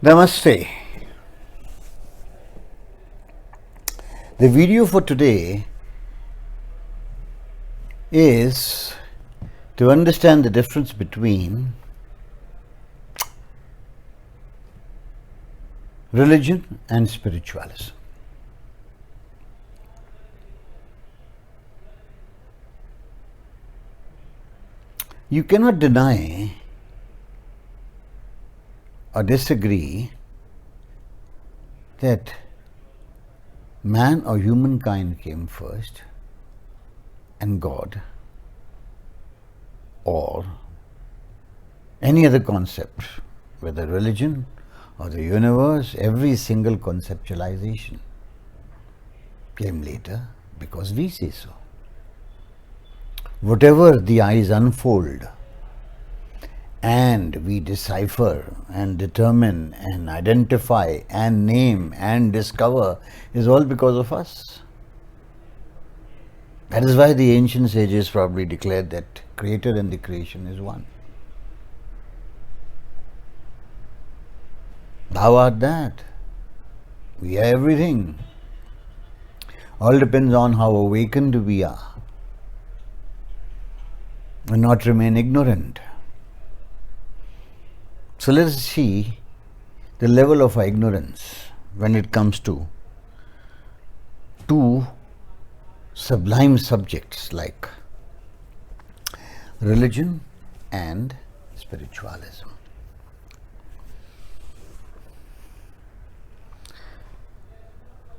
Namaste. The video for today is to understand the difference between religion and spiritualism. You cannot deny or disagree that man or humankind came first and God or any other concept, whether religion or the universe, every single conceptualization came later because we say so. Whatever the eyes unfold and we decipher and determine and identify and name and discover is all because of us. That is why the ancient sages probably declared that creator and the creation is one. Thou art that. We are everything. All depends on how awakened we are and not remain ignorant. So let us see the level of our ignorance when it comes to two sublime subjects like religion and spiritualism.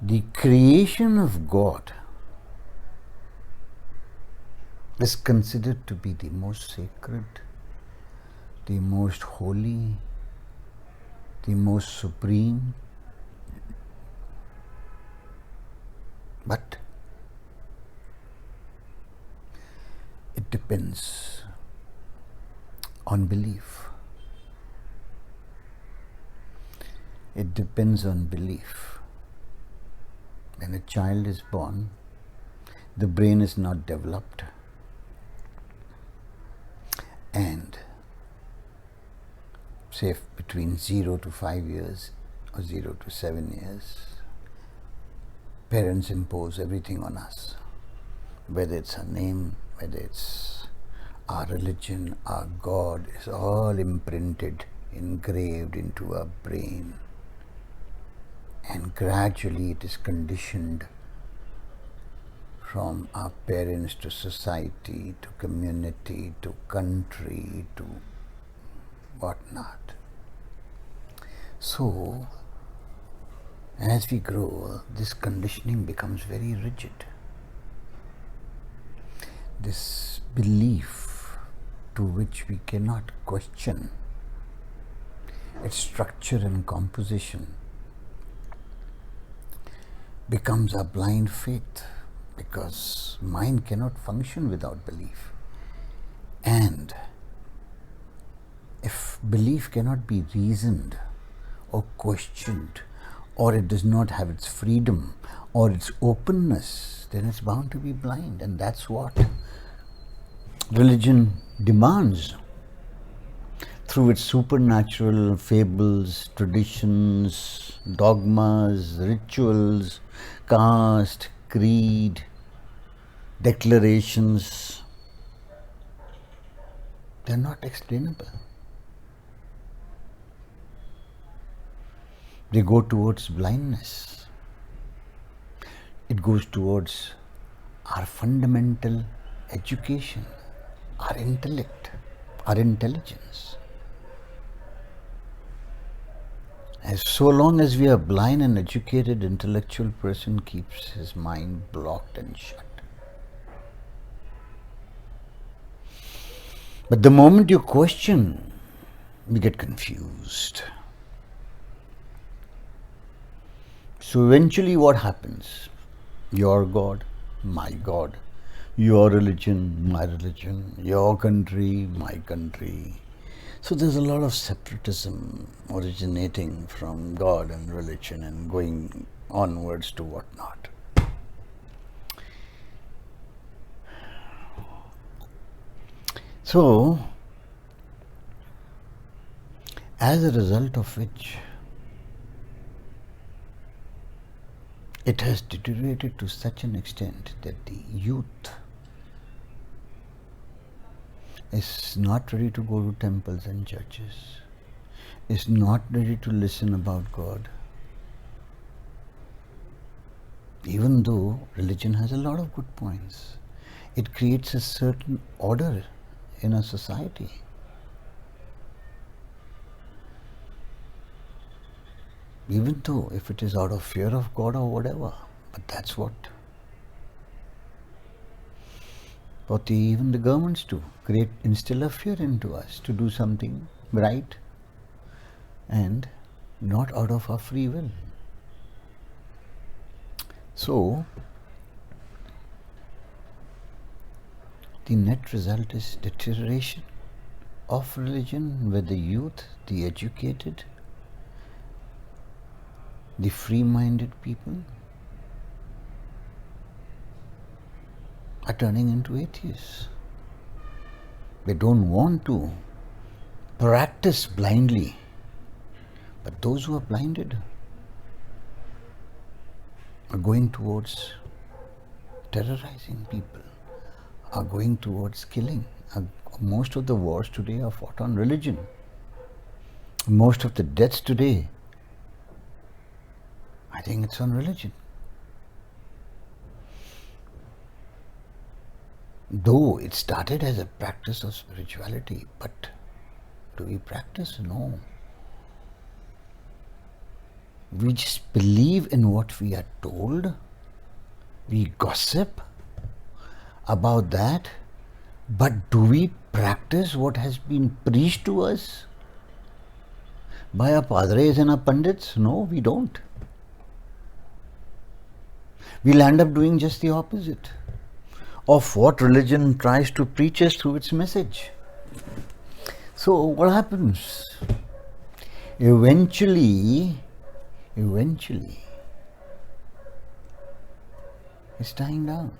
The creation of God is considered to be the most sacred, the most holy, the most supreme. But it depends on belief. It depends on belief. When a child is born, the brain is not developed, and say between 0 to 5 years or 0 to 7 years, parents impose everything on us, whether it's our name, whether it's our religion, our God, is all imprinted, engraved into our brain, and gradually it is conditioned from our parents to society, to community, to country, to whatnot. So, as we grow, this conditioning becomes very rigid. This belief to which we cannot question its structure and composition becomes our blind faith, because mind cannot function without belief. And if belief cannot be reasoned or questioned, or it does not have its freedom or its openness, then it's bound to be blind. And that's what religion demands through its supernatural fables, traditions, dogmas, rituals, caste, creed, declarations. They're not explainable. They go towards blindness. It goes towards our fundamental education, our intellect, our intelligence. As so long as we are blind, an educated intellectual person keeps his mind blocked and shut. But the moment you question, we get confused. So eventually what happens? Your God, my God. Your religion, my religion. Your country, my country. So there's a lot of separatism originating from God and religion and going onwards to whatnot. So, as a result of which, It has deteriorated to such an extent that the youth is not ready to go to temples and churches, is not ready to listen about God, even though religion has a lot of good points. It creates a certain order in a society. Even though if it is out of fear of God or whatever, but that's what even the governments do, instill a fear into us to do something right and not out of our free will. So, the net result is deterioration of religion, where the youth, the educated, the free-minded people are turning into atheists. They don't want to practice blindly, but those who are blinded are going towards terrorizing people, are going towards killing. Most of the wars today are fought on religion. Most of the deaths today, I think it's on religion. Though it started as a practice of spirituality, but do we practice? No. We just believe in what we are told. We gossip about that. But do we practice what has been preached to us by our padres and our pandits? No, we don't. We'll end up doing just the opposite of what religion tries to preach us through its message. So what happens? Eventually, it's dying down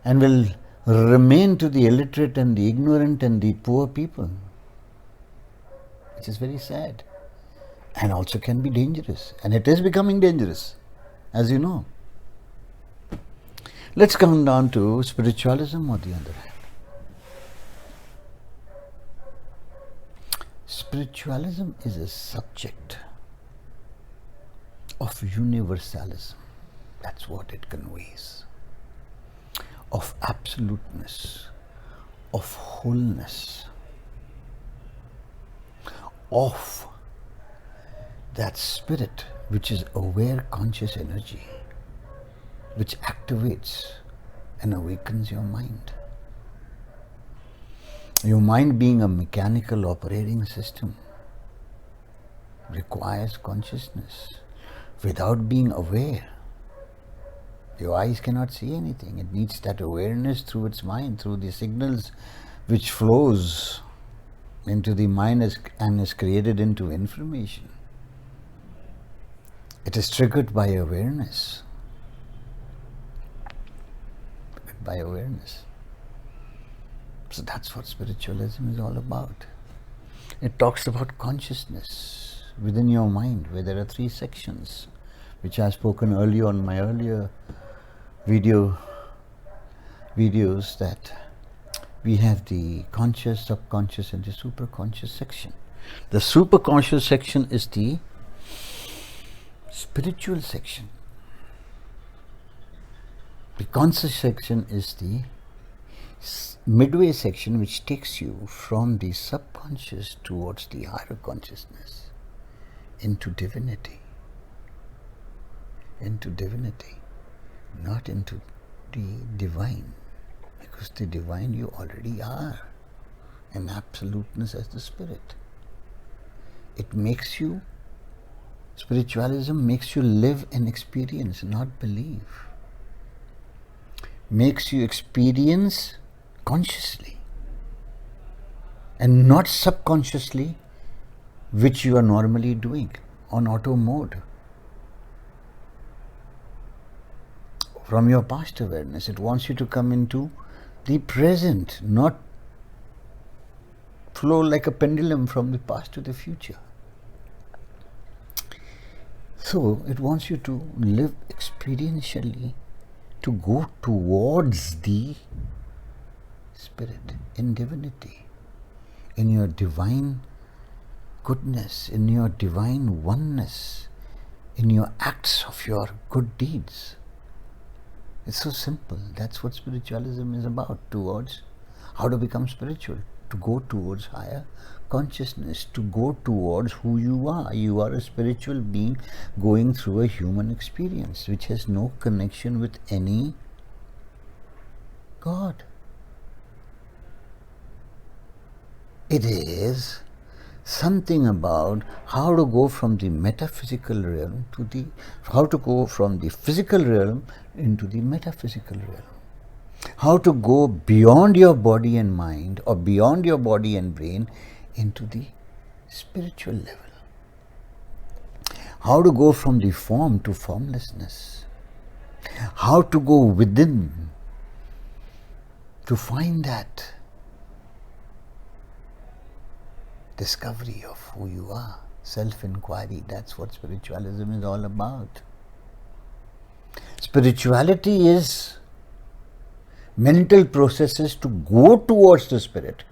and will remain to the illiterate and the ignorant and the poor people, which is very sad and also can be dangerous, and it is becoming dangerous, as you know. Let's come down to spiritualism on the other hand. Spiritualism is a subject of universalism. That's what it conveys. Of absoluteness, of wholeness, of that spirit which is aware conscious energy, which activates and awakens your mind. Your mind, being a mechanical operating system, requires consciousness. Without being aware, your eyes cannot see anything. It needs that awareness through its mind, through the signals which flows into the mind and is created into information. It is triggered by awareness. So that's what spiritualism is all about. It talks about consciousness within your mind, where there are 3 sections, which I have spoken earlier on my earlier videos, that we have the conscious, subconscious and the superconscious section. The superconscious section is the spiritual section. The conscious section is the midway section, which takes you from the subconscious towards the higher consciousness, into divinity, not into the divine, because the divine you already are, and absoluteness as the spirit. It makes you, spiritualism makes you live and experience, not believe. Makes you experience consciously and not subconsciously, which you are normally doing on auto mode. From your past awareness, it wants you to come into the present, not flow like a pendulum from the past to the future. So it wants you to live experientially, to go towards the Spirit in divinity, in your divine goodness, in your divine oneness, in your acts of your good deeds. It's so simple. That's what spiritualism is about, towards how to become spiritual, to go towards higher consciousness, to go towards who you are. You are a spiritual being going through a human experience which has no connection with any God. It is something about how to go from the metaphysical realm to the, how to go from the physical realm into the metaphysical realm. How to go beyond your body and mind, or beyond your body and brain, into the spiritual level. How to go from the form to formlessness. How to go within to find that discovery of who you are, self-inquiry. That's what spiritualism is all about. Spirituality is mental processes to go towards the Spirit.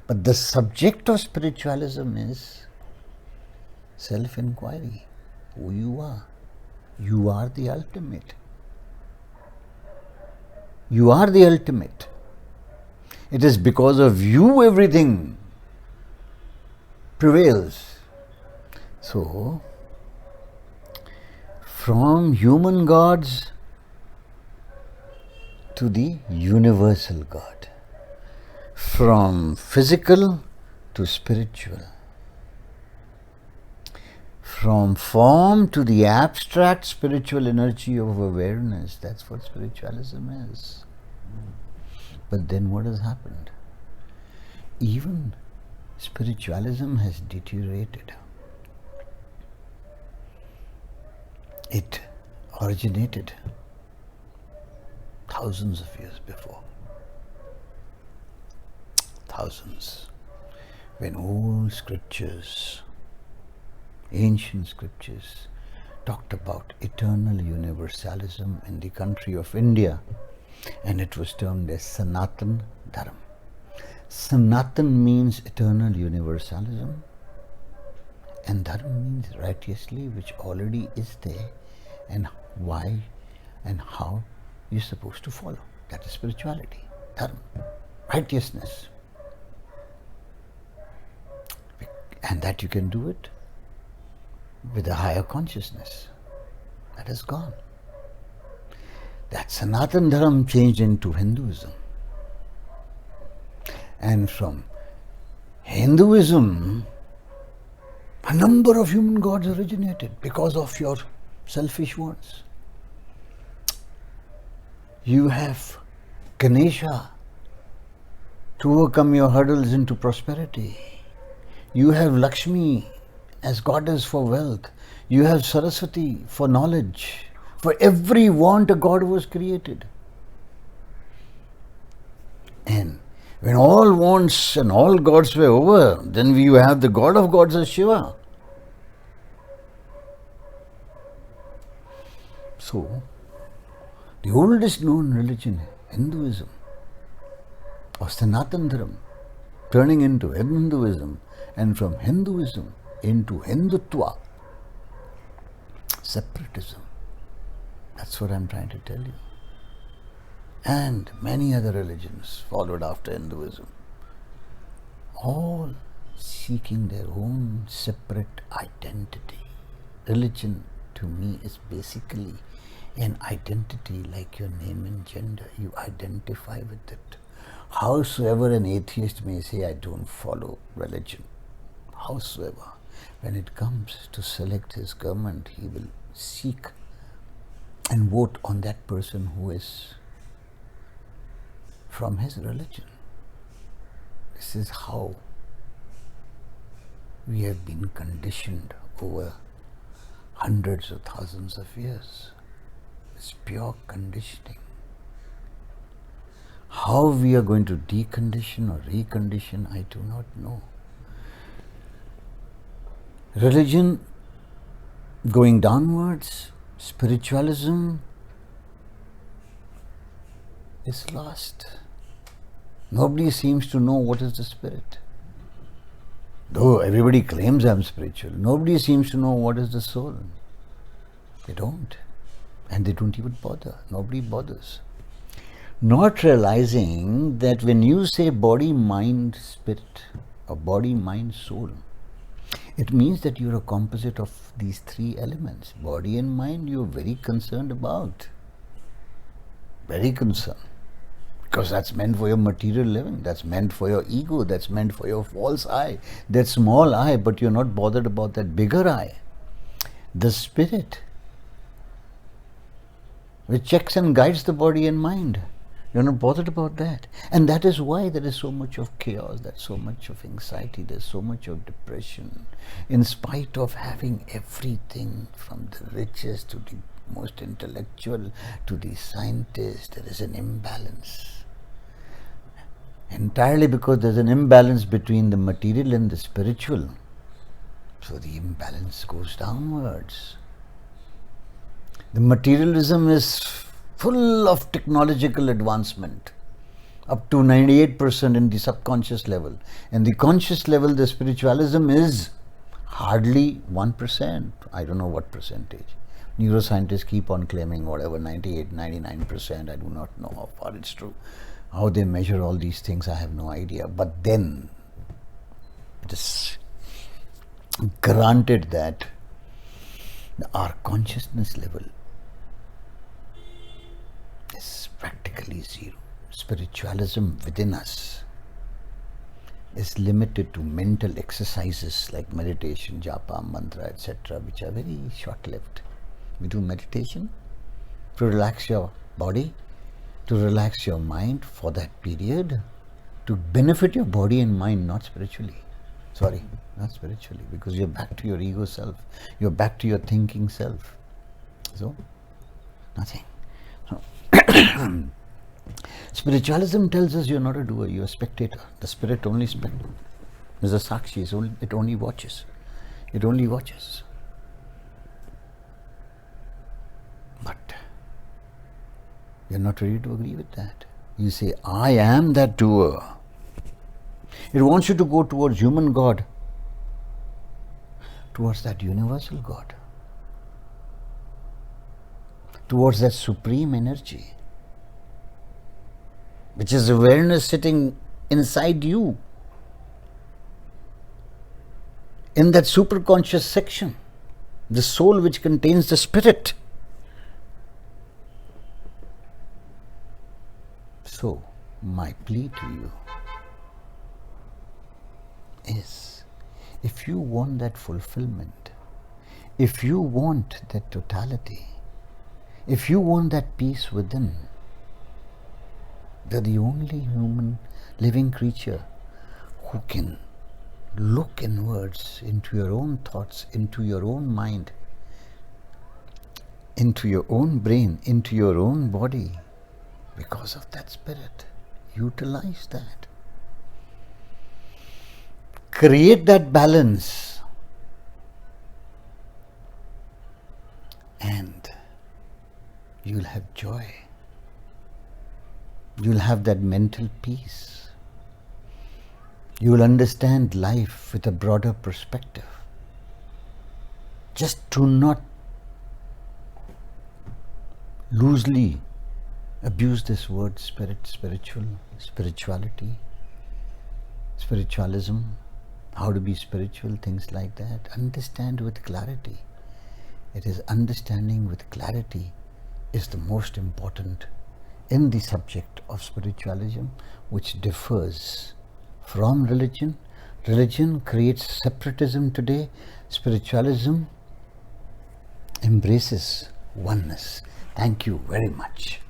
But the subject of spiritualism is self-inquiry, who you are. You are the ultimate. You are the ultimate. It is because of you everything prevails. So, from human gods to the universal God, from physical to spiritual, from form to the abstract spiritual energy of awareness. That's what spiritualism is. But then what has happened? Even spiritualism has deteriorated. It originated thousands of years before. Thousands. When old scriptures, ancient scriptures, talked about eternal universalism in the country of India, and it was termed as Sanatan Dharma. Sanatan means eternal universalism, and Dharma means righteously, which already is there, and why and how you're supposed to follow. That is spirituality, Dharma, righteousness. And that you can do it with a higher consciousness. That is gone. That Sanatan Dharma changed into Hinduism. And from Hinduism, a number of human gods originated because of your selfish wants. You have Ganesha to overcome your hurdles into prosperity. You have Lakshmi as goddess for wealth. You have Saraswati for knowledge. For every want a god was created. And when all wants and all gods were over, then you have the god of gods as Shiva. So, the oldest known religion, Hinduism, or Sanatan Dharma, turning into Hinduism, and from Hinduism into Hindutva, separatism. That's what I'm trying to tell you. And many other religions followed after Hinduism, all seeking their own separate identity. Religion to me is basically an identity like your name and gender. You identify with it. Howsoever an atheist may say, I don't follow religion. Howsoever, when it comes to select his government, he will seek and vote on that person who is from his religion. This is how we have been conditioned over hundreds of thousands of years. It's pure conditioning. How we are going to decondition or recondition, I do not know. Religion going downwards, spiritualism is lost. Nobody seems to know what is the spirit. Though everybody claims I'm spiritual, nobody seems to know what is the soul. They don't. And they don't even bother. Nobody bothers. Not realizing that when you say body, mind, spirit, or body, mind, soul, it means that you're a composite of these three elements. Body and mind you're very concerned about. Very concerned. Because that's meant for your material living. That's meant for your ego. That's meant for your false I. That small I, but you're not bothered about that bigger I. The spirit, which checks and guides the body and mind. You're not bothered about that. And that is why there is so much of chaos, there's so much of anxiety, there's so much of depression. In spite of having everything from the richest to the most intellectual to the scientist, there is an imbalance. Entirely because there's an imbalance between the material and the spiritual. So the imbalance goes downwards. The materialism is full of technological advancement, up to 98% in the subconscious level. And the conscious level, the spiritualism is hardly 1%. I don't know what percentage. Neuroscientists keep on claiming whatever, 98, 99%. I do not know how far it's true. How they measure all these things, I have no idea. But then, it is granted that our consciousness level is practically zero. Spiritualism within us is limited to mental exercises like meditation, japa, mantra, etc., which are very short-lived. We do meditation to relax your body, to relax your mind for that period, to benefit your body and mind, not spiritually. Sorry, not spiritually, because you're back to your ego self. You're back to your thinking self. So, nothing. Spiritualism tells us you're not a doer, you're a spectator. The spirit only spectates. There's a sakshi, it only watches. It only watches. But you're not ready to agree with that. You say, I am that doer. It wants you to go towards human God, towards that universal God, towards that supreme energy, which is awareness sitting inside you, in that superconscious section, the soul which contains the spirit. So, my plea to you is, if you want that fulfillment, if you want that totality, if you want that peace within, you're the only human living creature who can look inwards into your own thoughts, into your own mind, into your own brain, into your own body, because of that spirit. Utilize that. Create that balance, and you'll have joy. You'll have that mental peace. You will understand life with a broader perspective. Just do not loosely abuse this word spirit, spiritual, spirituality, spiritualism, how to be spiritual, things like that. Understand with clarity. It is understanding with clarity is the most important in the subject of spiritualism, which differs from religion. Religion creates separatism today. Spiritualism embraces oneness. Thank you very much.